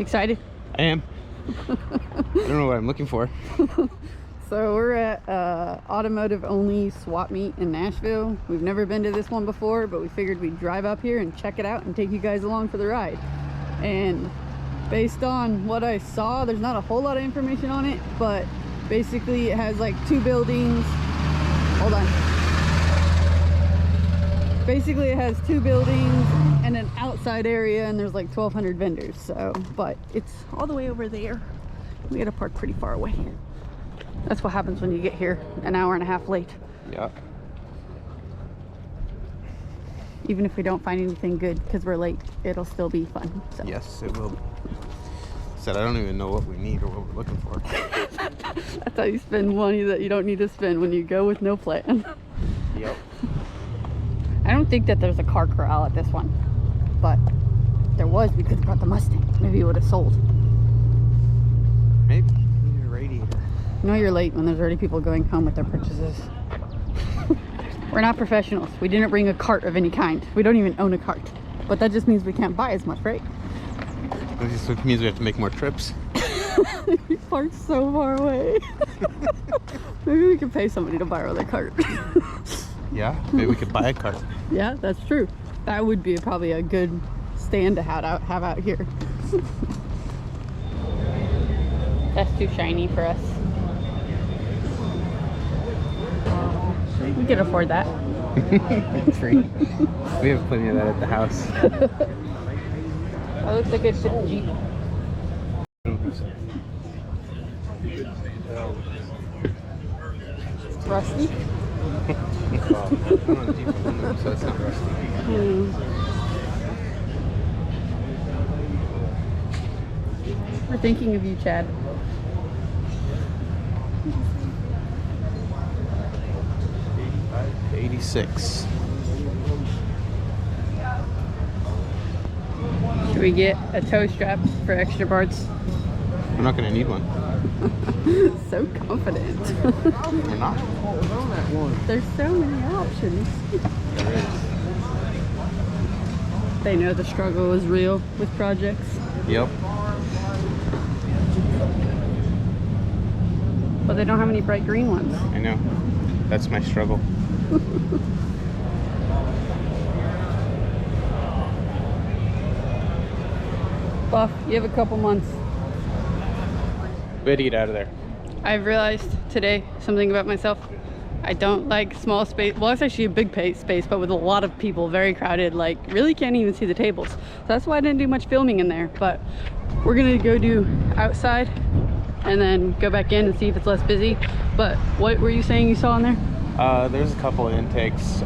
excited? I am. I don't know what I'm looking for. So we're at Automotive only swap meet in Nashville. We've never been to this one before, but we figured we'd drive up here and check it out and take you guys along for the ride. And based on what I saw, there's not a whole lot of information on it, but basically it has like 2 buildings. Hold on. Basically it has 2 buildings and an outside area, and there's like 1,200 vendors. So, but it's all the way over there. We gotta park pretty far away. That's what happens when you get here an hour and a half late. Yeah. Even if we don't find anything good because we're late, it'll still be fun. So. Yes, it will. Said I don't even know what we need or what we're looking for. That's how you spend money that you don't need to spend, when you go with no plan. Yep. I don't think that there's a car corral at this one, but there was. We could have brought the Mustang. Maybe it would have sold. Maybe. Need a radiator. You know you're late when there's already people going home with their purchases. We're not professionals. We didn't bring a cart of any kind. We don't even own a cart. But that just means we can't buy as much, right? This means we have to make more trips. We parked so far away. Maybe we could pay somebody to borrow their cart. Yeah, maybe we could buy a cart. Yeah, that's true. That would be probably a good stand to have out here. That's too shiny for us. We could afford that. It's free. We have plenty of that at the house. That looks like it's a Jeep. Rusty? Well, I'm on a Jeep aluminum, so it's not rusty. We're thinking of you, Chad. 86. Should we get a toe strap for extra parts? I'm not going to need one. So confident. We're not. There's so many options. There is. They know the struggle is real with projects. Yep. But they don't have any bright green ones. I know. That's my struggle. Buff, you have a couple months. We had to get out of there. I've realized today something about myself. I don't like small space. Well, it's actually a big space, but with a lot of people, very crowded, like really can't even see the tables. So that's why I didn't do much filming in there. But we're gonna go do outside and then go back in and see if it's less busy. But what were you saying you saw in there? There's a couple of intakes.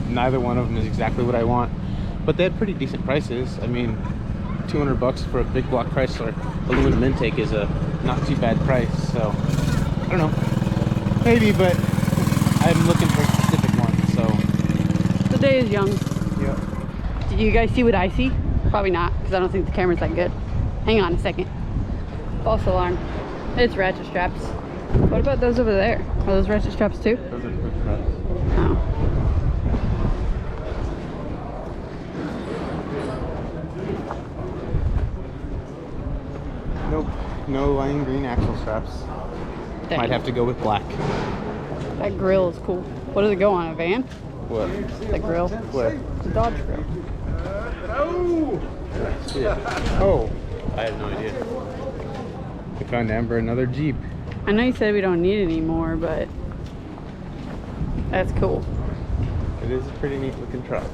Neither one of them is exactly what I want, but they had pretty decent prices. I mean, $200 for a big block Chrysler aluminum intake is a not too bad price. So I don't know, maybe, but I'm looking for a specific one. So the day is young. Yep. Did you guys see what I see? Probably not, because I don't think the camera's that good. Hang on a second. False alarm. It's ratchet straps. What about those over there? Are those ratchet straps too? Those are quick straps. Oh. Nope. No lime green axle straps. Dang. Might have to go with black. That grill is cool. What does it go on, a van? What? The grill? What? The Dodge grill. Oh, I have no idea. We found Amber another Jeep. I know you said we don't need it anymore, but that's cool. It is a pretty neat looking truck.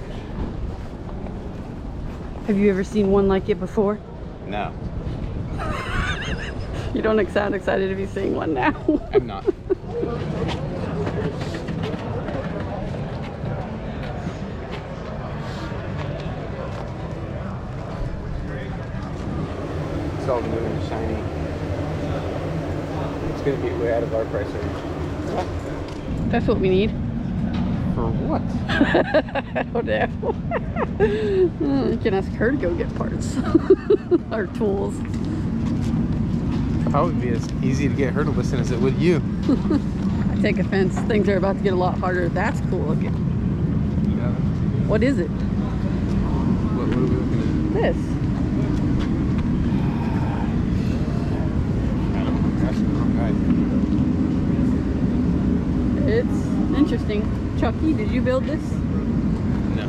Have you ever seen one like it before? No. You don't sound excited to be seeing one now. I'm not. It's all new and shiny. It's going to be way out of our price range. That's what we need. For what? I don't know. You can ask her to go get parts. Or tools. Probably be as easy to get her to listen as it would you. I take offense. Things are about to get a lot harder. That's cool looking. Yeah. What is it? What are we looking This. at? Chucky, did you build this? No.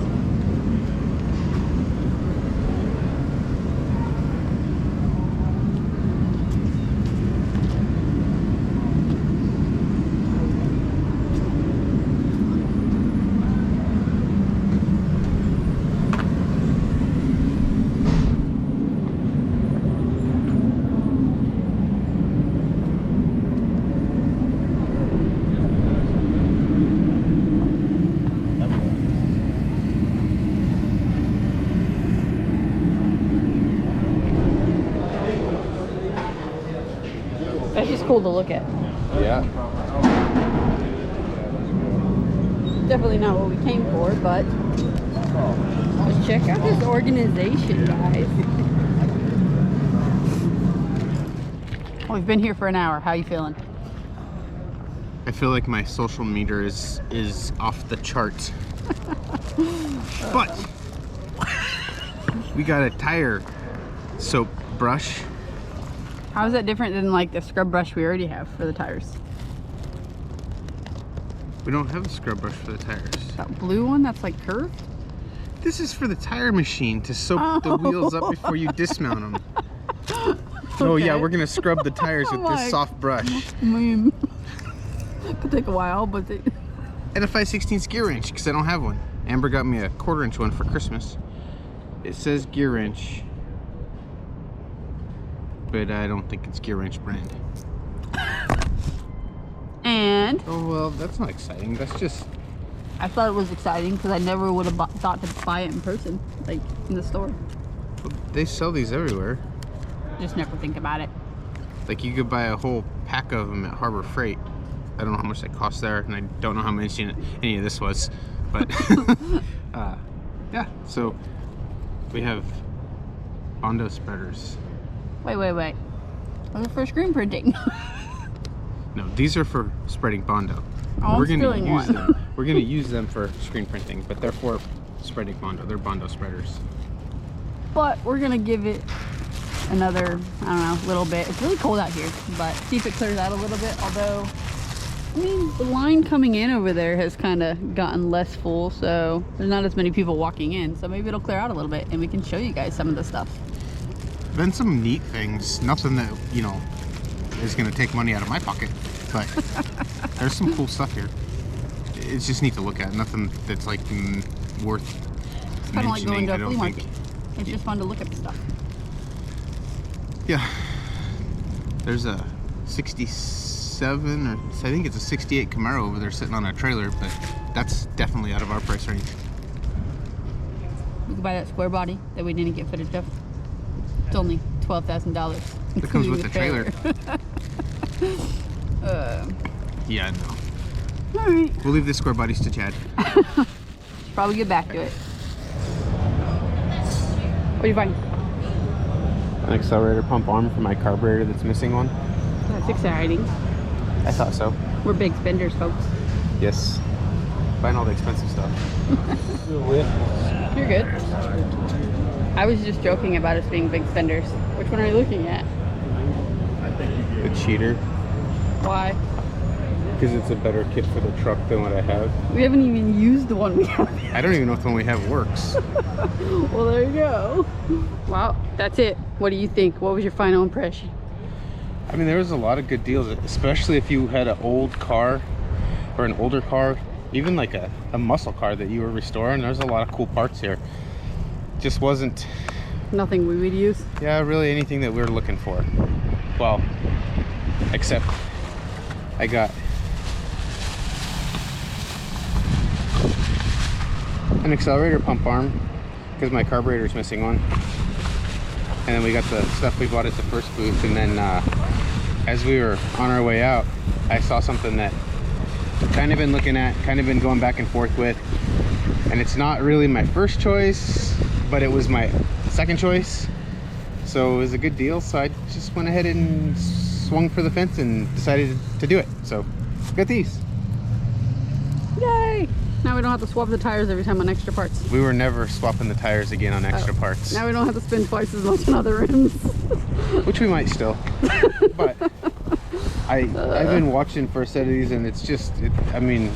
That's just cool to look at. Yeah. Definitely not what we came for, but let's check out this organization, guys. We've been here for an hour. How you feeling? I feel like my social meter is off the charts. But we got a tire soap brush. How is that different than like the scrub brush we already have for the tires? We don't have a scrub brush for the tires. That blue one that's like curved? This is for the tire machine to soak the wheels up before you dismount them. Oh yeah, we're gonna scrub the tires with this soft brush. I mean, could take a while, but And a 5/16 gear wrench, because I don't have one. Amber got me a 1/4 inch one for Christmas. It says gear wrench, but I don't think it's gear wrench brand. And Oh well, that's not exciting. That's just... I thought it was exciting because I never would have thought to buy it in person, like in the store. They sell these everywhere. Just never think about it. Like you could buy a whole pack of them at Harbor Freight. I don't know how much they cost there, and I don't know how much any of this was, but yeah. So we have Bondo spreaders. Wait. Those are for screen printing. No, these are for spreading Bondo. Oh, We're I'm gonna stealing use one. them. We're gonna use them for screen printing, but they're for spreading Bondo. They're Bondo spreaders. But we're gonna give it another, I don't know, little bit. It's really cold out here, but see if it clears out a little bit. Although, I mean, the line coming in over there has kind of gotten less full, so there's not as many people walking in. So maybe it'll clear out a little bit, and we can show you guys some of the stuff. Been some neat things. Nothing that, you know, is gonna take money out of my pocket, but there's some cool stuff here. It's just neat to look at. Nothing that's like worth It's kind of like going mentioning, to I a don't flea think. market. It's just fun to look at the stuff. Yeah. There's a 67, or I think it's a 68 Camaro over there sitting on a trailer, but that's definitely out of our price range. You can buy that square body that we didn't get footage of. It's only $12,000. It comes with the trailer. Yeah, no. Alright. We'll leave the square bodies to Chad. Probably get back to it. What do you find? An accelerator pump arm for my carburetor that's missing one. That's exciting. I thought so. We're big spenders, folks. Yes. Buying all the expensive stuff. You're good. I was just joking about us being big spenders. Which one are you looking at? The cheater. Why? Because it's a better kit for the truck than what I have. We haven't even used the one we have. I don't even know if the one we have works. Well, there you go. Wow, that's it. What do you think? What was your final impression? I mean, there was a lot of good deals, especially if you had an old car or an older car, even like a muscle car that you were restoring. There's a lot of cool parts here. Just wasn't... Nothing we would use. Yeah, really anything that we were looking for. Well, except I got an accelerator pump arm because my carburetor's missing one. And then we got the stuff we bought at the first booth, and then as we were on our way out, I saw something that I've kind of been looking at, kind of been going back and forth with, and it's not really my first choice, but it was my second choice, so it was a good deal. So I just went ahead and swung for the fence and decided to do it. So got these. Yay! Now we don't have to swap the tires every time on extra parts. We were never swapping the tires again on extra parts. Now we don't have to spend twice as much on other rims. Which we might still. But I've been watching for a set of these, and it's just, I mean,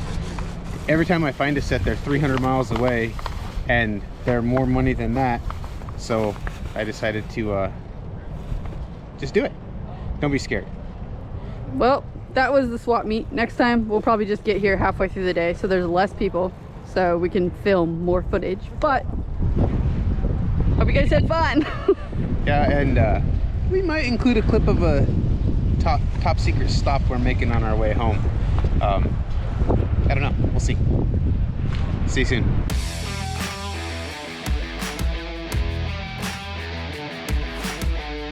every time I find a set, they're 300 miles away, and they're more money than that. So I decided to just do it. Don't be scared. Well, that was the swap meet. Next time we'll probably just get here halfway through the day so there's less people, so we can film more footage. But hope you guys had fun. Yeah, and we might include a clip of a top secret stop we're making on our way home. I don't know, we'll see. See you soon.